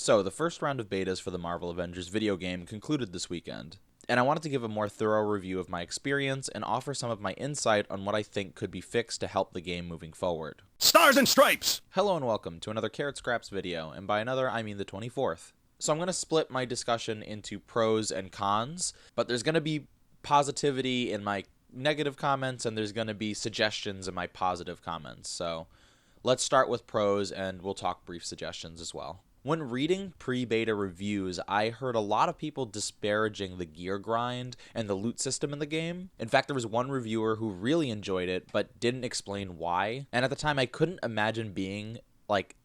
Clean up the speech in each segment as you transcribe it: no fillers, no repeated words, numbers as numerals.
So, the first round of betas for the Marvel Avengers video game concluded this weekend, and I wanted to give a more thorough review of my experience and offer some of my insight on what I think could be fixed to help the game moving forward. Stars and Stripes! Hello and welcome to another Carrot Scraps video, and by another I mean the 24th. So I'm going to split my discussion into pros and cons, but there's going to be positivity in my negative comments and there's going to be suggestions in my positive comments. So let's start with pros and we'll talk brief suggestions as well. When reading pre-beta reviews, I heard a lot of people disparaging the gear grind and the loot system in the game. In fact, there was one reviewer who really enjoyed it but didn't explain why. And at the time, I couldn't imagine being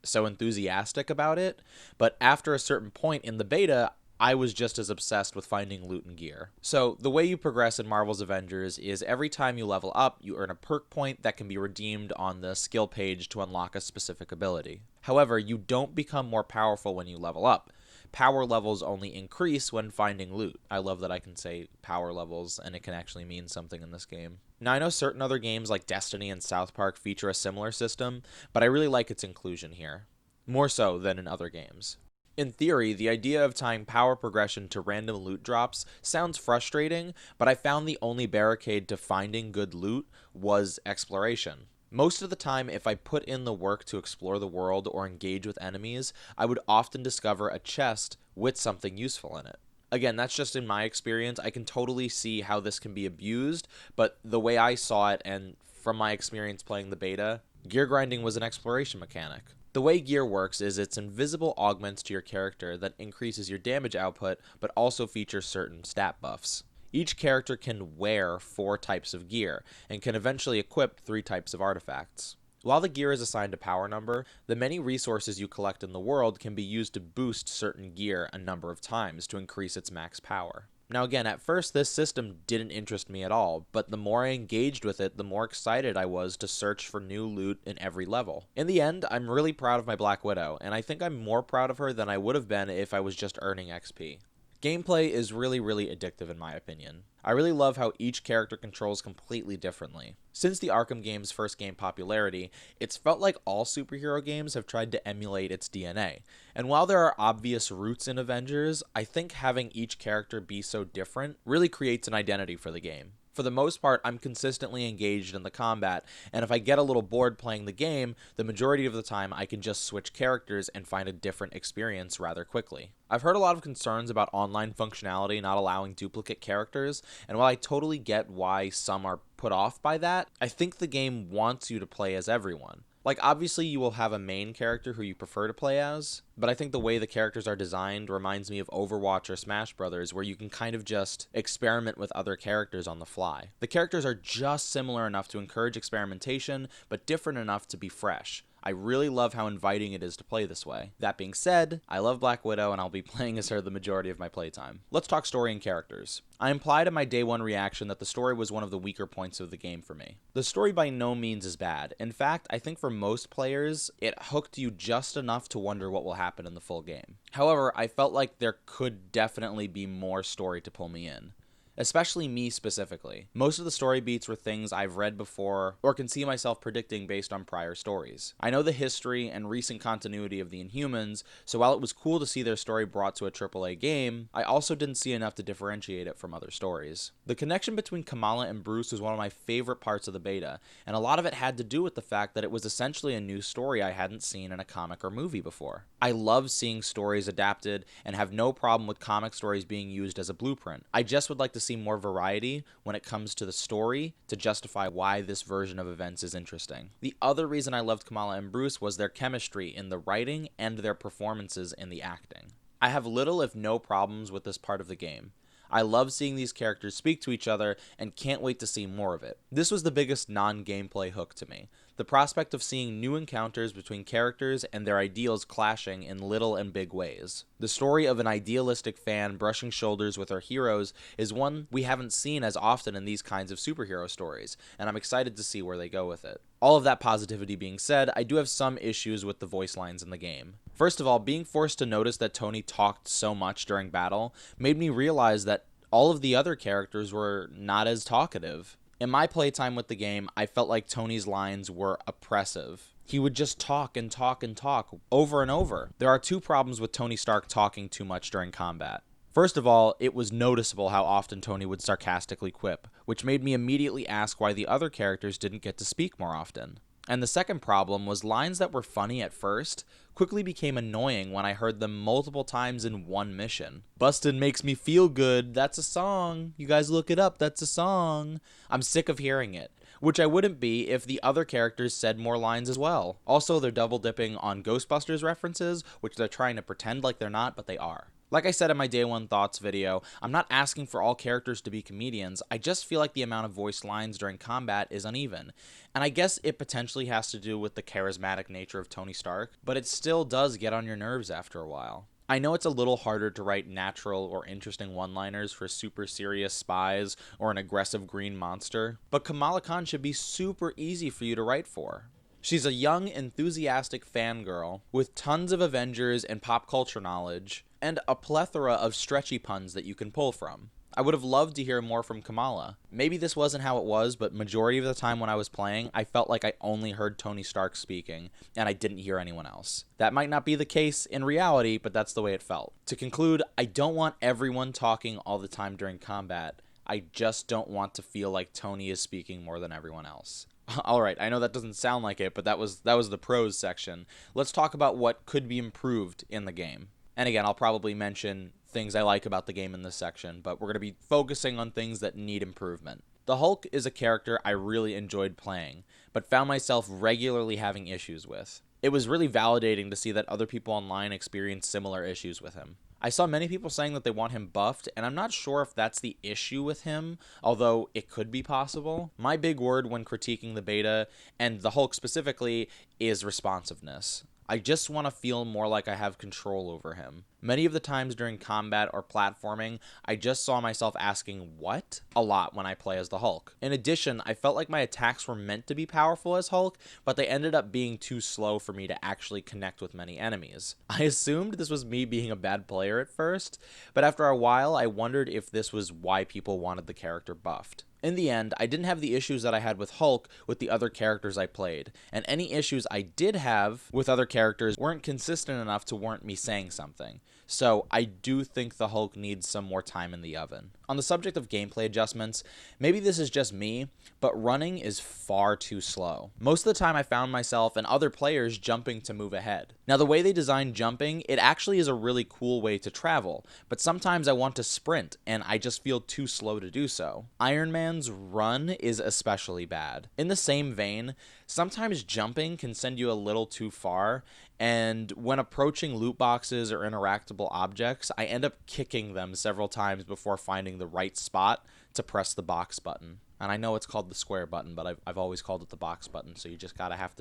so enthusiastic about it. But after a certain point in the beta, I was just as obsessed with finding loot and gear. So the way you progress in Marvel's Avengers is every time you level up, you earn a perk point that can be redeemed on the skill page to unlock a specific ability. However, you don't become more powerful when you level up. Power levels only increase when finding loot. I love that I can say power levels and it can actually mean something in this game. Now I know certain other games like Destiny and South Park feature a similar system, but I really like its inclusion here. More so than in other games. In theory, the idea of tying power progression to random loot drops sounds frustrating, but I found the only barricade to finding good loot was exploration. Most of the time, if I put in the work to explore the world or engage with enemies, I would often discover a chest with something useful in it. Again, that's just in my experience. I can totally see how this can be abused, but the way I saw it and from my experience playing the beta, gear grinding was an exploration mechanic. The way gear works is it's invisible augments to your character that increases your damage output, but also features certain stat buffs. Each character can wear 4 types of gear, and can eventually equip 3 types of artifacts. While the gear is assigned a power number, the many resources you collect in the world can be used to boost certain gear a number of times to increase its max power. Now again, at first this system didn't interest me at all, but the more I engaged with it, the more excited I was to search for new loot in every level. In the end, I'm really proud of my Black Widow, and I think I'm more proud of her than I would have been if I was just earning XP. Gameplay is really addictive in my opinion. I really love how each character controls completely differently. Since the Arkham game's first gained popularity, it's felt like all superhero games have tried to emulate its DNA. And while there are obvious roots in Avengers, I think having each character be so different really creates an identity for the game. For the most part, I'm consistently engaged in the combat, and if I get a little bored playing the game, the majority of the time I can just switch characters and find a different experience rather quickly. I've heard a lot of concerns about online functionality not allowing duplicate characters, and while I totally get why some are put off by that, I think the game wants you to play as everyone. Obviously you will have a main character who you prefer to play as, but I think the way the characters are designed reminds me of Overwatch or Smash Brothers, where you can kind of just experiment with other characters on the fly. The characters are just similar enough to encourage experimentation, but different enough to be fresh. I really love how inviting it is to play this way. That being said, I love Black Widow and I'll be playing as her the majority of my playtime. Let's talk story and characters. I implied in my day one reaction that the story was one of the weaker points of the game for me. The story by no means is bad. In fact, I think for most players, it hooked you just enough to wonder what will happen in the full game. However, I felt like there could definitely be more story to pull me in. Especially me specifically. Most of the story beats were things I've read before or can see myself predicting based on prior stories. I know the history and recent continuity of the Inhumans, so while it was cool to see their story brought to a AAA game, I also didn't see enough to differentiate it from other stories. The connection between Kamala and Bruce was one of my favorite parts of the beta, and a lot of it had to do with the fact that it was essentially a new story I hadn't seen in a comic or movie before. I love seeing stories adapted and have no problem with comic stories being used as a blueprint. I just would like to see more variety when it comes to the story to justify why this version of events is interesting. The other reason I loved Kamala and Bruce was their chemistry in the writing and their performances in the acting. I have little if no problems with this part of the game. I love seeing these characters speak to each other and can't wait to see more of it. This was the biggest non-gameplay hook to me. The prospect of seeing new encounters between characters and their ideals clashing in little and big ways. The story of an idealistic fan brushing shoulders with our heroes is one we haven't seen as often in these kinds of superhero stories, and I'm excited to see where they go with it. All of that positivity being said, I do have some issues with the voice lines in the game. First of all, being forced to notice that Tony talked so much during battle made me realize that all of the other characters were not as talkative. In my playtime with the game, I felt like Tony's lines were oppressive. He would just talk and talk and talk over and over. There are two problems with Tony Stark talking too much during combat. First of all, it was noticeable how often Tony would sarcastically quip, which made me immediately ask why the other characters didn't get to speak more often. And the second problem was lines that were funny at first quickly became annoying when I heard them multiple times in one mission. Bustin' makes me feel good. That's a song. You guys look it up. That's a song. I'm sick of hearing it. Which I wouldn't be if the other characters said more lines as well. Also, they're double dipping on Ghostbusters references, which they're trying to pretend like they're not, but they are. Like I said in my Day 1 Thoughts video, I'm not asking for all characters to be comedians, I just feel like the amount of voiced lines during combat is uneven. And I guess it potentially has to do with the charismatic nature of Tony Stark, but it still does get on your nerves after a while. I know it's a little harder to write natural or interesting one-liners for super serious spies or an aggressive green monster, but Kamala Khan should be super easy for you to write for. She's a young, enthusiastic fangirl with tons of Avengers and pop culture knowledge, and a plethora of stretchy puns that you can pull from. I would have loved to hear more from Kamala. Maybe this wasn't how it was, but majority of the time when I was playing, I felt like I only heard Tony Stark speaking, and I didn't hear anyone else. That might not be the case in reality, but that's the way it felt. To conclude, I don't want everyone talking all the time during combat. I just don't want to feel like Tony is speaking more than everyone else. Alright, I know that doesn't sound like it, but that was the pros section. Let's talk about what could be improved in the game. And again, I'll probably mention things I like about the game in this section, but we're going to be focusing on things that need improvement. The Hulk is a character I really enjoyed playing, but found myself regularly having issues with. It was really validating to see that other people online experience similar issues with him. I saw many people saying that they want him buffed, and I'm not sure if that's the issue with him, although it could be possible. My big word when critiquing the beta, and the Hulk specifically, is responsiveness. I just want to feel more like I have control over him. Many of the times during combat or platforming, I just saw myself asking, what? A lot when I play as the Hulk. In addition, I felt like my attacks were meant to be powerful as Hulk, but they ended up being too slow for me to actually connect with many enemies. I assumed this was me being a bad player at first, but after a while, I wondered if this was why people wanted the character buffed. In the end, I didn't have the issues that I had with Hulk with the other characters I played, and any issues I did have with other characters weren't consistent enough to warrant me saying something. So I do think the Hulk needs some more time in the oven. On the subject of gameplay adjustments, maybe this is just me, but running is far too slow. Most of the time I found myself and other players jumping to move ahead. Now the way they designed jumping, it actually is a really cool way to travel, but sometimes I want to sprint and I just feel too slow to do so. Iron Man's run is especially bad. In the same vein, sometimes jumping can send you a little too far, and when approaching loot boxes or interactable objects, I end up kicking them several times before finding the right spot to press the box button. And I know it's called the square button, but I've always called it the box button, so you're gonna have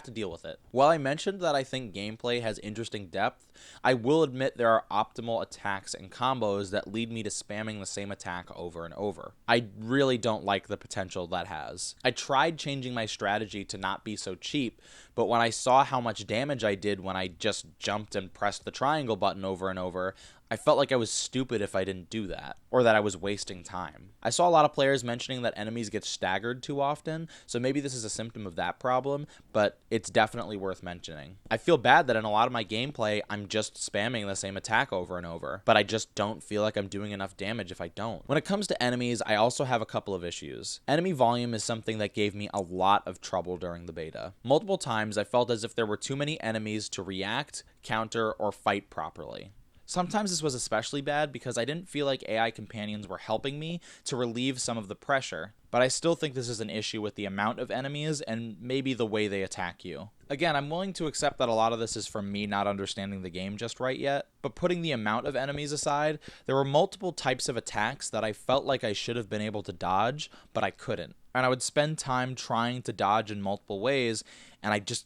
to deal with it. While I mentioned that I think gameplay has interesting depth, I will admit there are optimal attacks and combos that lead me to spamming the same attack over and over. I really don't like the potential that has. I tried changing my strategy to not be so cheap, but when I saw how much damage I did when I just jumped and pressed the triangle button over and over, I felt like I was stupid if I didn't do that, or that I was wasting time. I saw a lot of players mentioning that enemies get staggered too often, so maybe this is a symptom of that problem, but it's definitely worth mentioning. I feel bad that in a lot of my gameplay, I'm just spamming the same attack over and over, but I just don't feel like I'm doing enough damage if I don't. When it comes to enemies, I also have a couple of issues. Enemy volume is something that gave me a lot of trouble during the beta. Multiple times, I felt as if there were too many enemies to react, counter, or fight properly. Sometimes this was especially bad because I didn't feel like AI companions were helping me to relieve some of the pressure, but I still think this is an issue with the amount of enemies and maybe the way they attack you. Again, I'm willing to accept that a lot of this is from me not understanding the game just right yet, but putting the amount of enemies aside, there were multiple types of attacks that I felt like I should have been able to dodge, but I couldn't. And I would spend time trying to dodge in multiple ways, and I just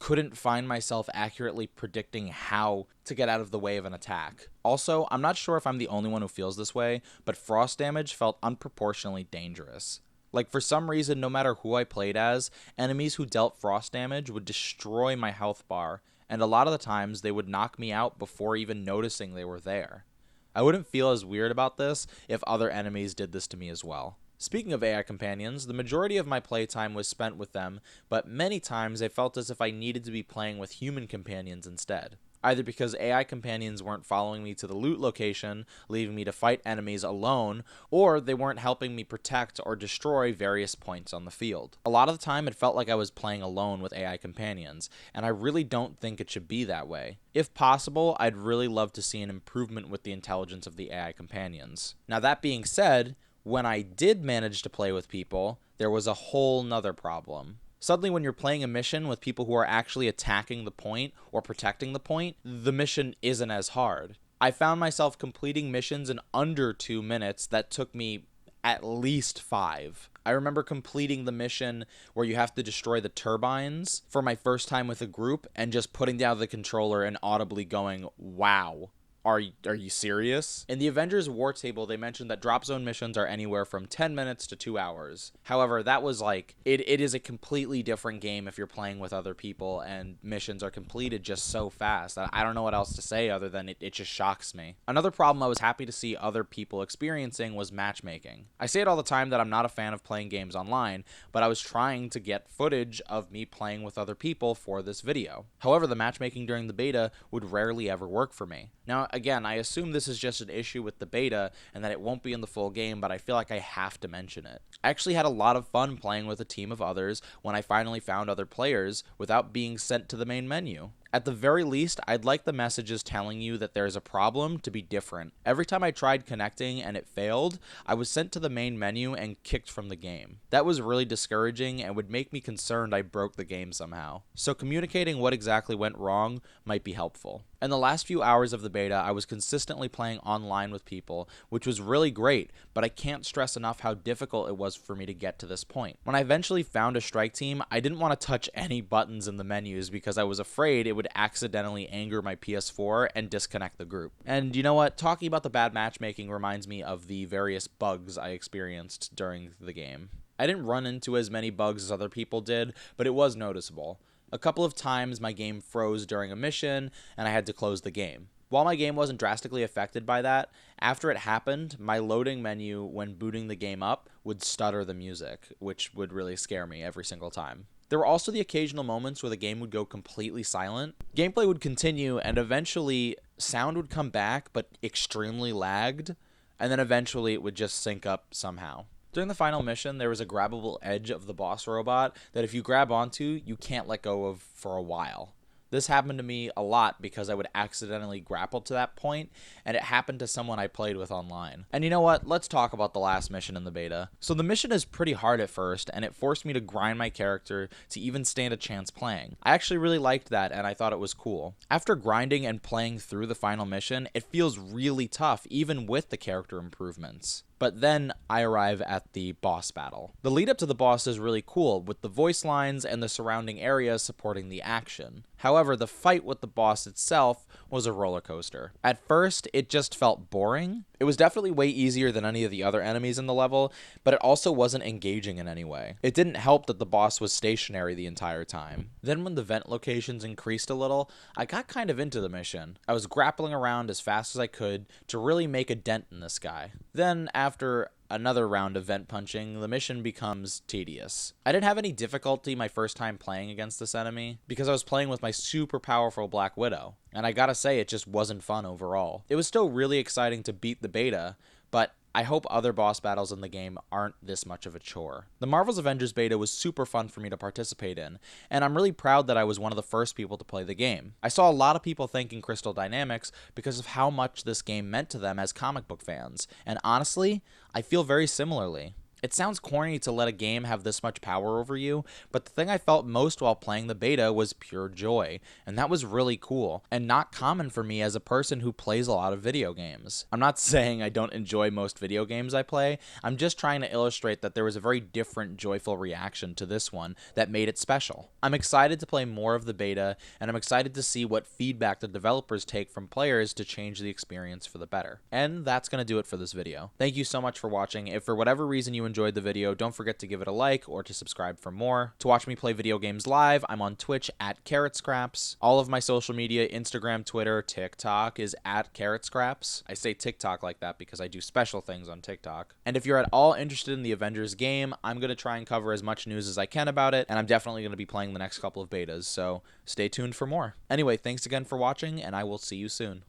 couldn't find myself accurately predicting how to get out of the way of an attack. Also, I'm not sure if I'm the only one who feels this way, but frost damage felt unproportionally dangerous. Like, for some reason, no matter who I played as, enemies who dealt frost damage would destroy my health bar, and a lot of the times they would knock me out before even noticing they were there. I wouldn't feel as weird about this if other enemies did this to me as well. Speaking of AI companions, the majority of my playtime was spent with them, but many times I felt as if I needed to be playing with human companions instead. Either because AI companions weren't following me to the loot location, leaving me to fight enemies alone, or they weren't helping me protect or destroy various points on the field. A lot of the time it felt like I was playing alone with AI companions, and I really don't think it should be that way. If possible, I'd really love to see an improvement with the intelligence of the AI companions. Now that being said, when I did manage to play with people, there was a whole nother problem. Suddenly, when you're playing a mission with people who are actually attacking the point or protecting the point, the mission isn't as hard. I found myself completing missions in under 2 minutes that took me at least 5. I remember completing the mission where you have to destroy the turbines for my first time with a group and just putting down the controller and audibly going, wow. Are you serious? In the Avengers War table, they mentioned that drop zone missions are anywhere from 10 minutes to 2 hours. However, that was like, it is a completely different game if you're playing with other people and missions are completed just so fast. I don't know what else to say other than it just shocks me. Another problem I was happy to see other people experiencing was matchmaking. I say it all the time that I'm not a fan of playing games online, but I was trying to get footage of me playing with other people for this video. However, the matchmaking during the beta would rarely ever work for me. Now, again, I assume this is just an issue with the beta and that it won't be in the full game, but I feel like I have to mention it. I actually had a lot of fun playing with a team of others when I finally found other players without being sent to the main menu. At the very least, I'd like the messages telling you that there's a problem to be different. Every time I tried connecting and it failed, I was sent to the main menu and kicked from the game. That was really discouraging and would make me concerned I broke the game somehow. So communicating what exactly went wrong might be helpful. In the last few hours of the beta, I was consistently playing online with people, which was really great, but I can't stress enough how difficult it was for me to get to this point. When I eventually found a strike team, I didn't want to touch any buttons in the menus because I was afraid it would accidentally anger my PS4 and disconnect the group. And you know what? Talking about the bad matchmaking reminds me of the various bugs I experienced during the game. I didn't run into as many bugs as other people did, but it was noticeable. A couple of times my game froze during a mission and I had to close the game. While my game wasn't drastically affected by that, after it happened, my loading menu when booting the game up would stutter the music, which would really scare me every single time. There were also the occasional moments where the game would go completely silent. Gameplay would continue and eventually sound would come back but extremely lagged, and then eventually it would just sync up somehow. During the final mission, there was a grabbable edge of the boss robot that if you grab onto, you can't let go of for a while. This happened to me a lot because I would accidentally grapple to that point, and it happened to someone I played with online. And you know what? Let's talk about the last mission in the beta. So the mission is pretty hard at first, and it forced me to grind my character to even stand a chance playing. I actually really liked that, and I thought it was cool. After grinding and playing through the final mission, it feels really tough, even with the character improvements. But then I arrive at the boss battle. The lead up to the boss is really cool, with the voice lines and the surrounding areas supporting the action. However, the fight with the boss itself was a roller coaster. At first, it just felt boring. It was definitely way easier than any of the other enemies in the level, but it also wasn't engaging in any way. It didn't help that the boss was stationary the entire time. Then when the vent locations increased a little, I got kind of into the mission. I was grappling around as fast as I could to really make a dent in this guy. Then, after another round of vent punching, the mission becomes tedious. I didn't have any difficulty my first time playing against this enemy because I was playing with my super powerful Black Widow, and I gotta say it just wasn't fun overall. It was still really exciting to beat the beta, but I hope other boss battles in the game aren't this much of a chore. The Marvel's Avengers Beta was super fun for me to participate in, and I'm really proud that I was one of the first people to play the game. I saw a lot of people thanking Crystal Dynamics because of how much this game meant to them as comic book fans, and honestly, I feel very similarly. It sounds corny to let a game have this much power over you, but the thing I felt most while playing the beta was pure joy, and that was really cool, and not common for me as a person who plays a lot of video games. I'm not saying I don't enjoy most video games I play, I'm just trying to illustrate that there was a very different joyful reaction to this one that made it special. I'm excited to play more of the beta, and I'm excited to see what feedback the developers take from players to change the experience for the better. And that's going to do it for this video. Thank you so much for watching. If for whatever reason you enjoyed the video, don't forget to give it a like or to subscribe for more. To watch me play video games live, I'm on Twitch at carrotscraps. All of my social media, Instagram, Twitter, TikTok is at carrotscraps. I say TikTok like that because I do special things on TikTok. And if you're at all interested in the Avengers game, I'm going to try and cover as much news as I can about it, and I'm definitely going to be playing the next couple of betas, so stay tuned for more. Anyway, thanks again for watching, and I will see you soon.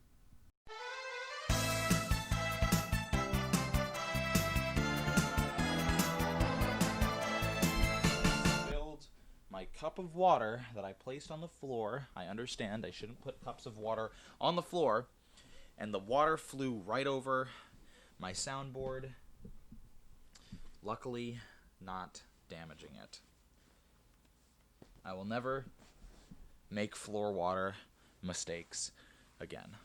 My cup of water that I placed on the floor. I understand I shouldn't put cups of water on the floor, and the water flew right over my soundboard, luckily not damaging it. I will never make floor water mistakes again.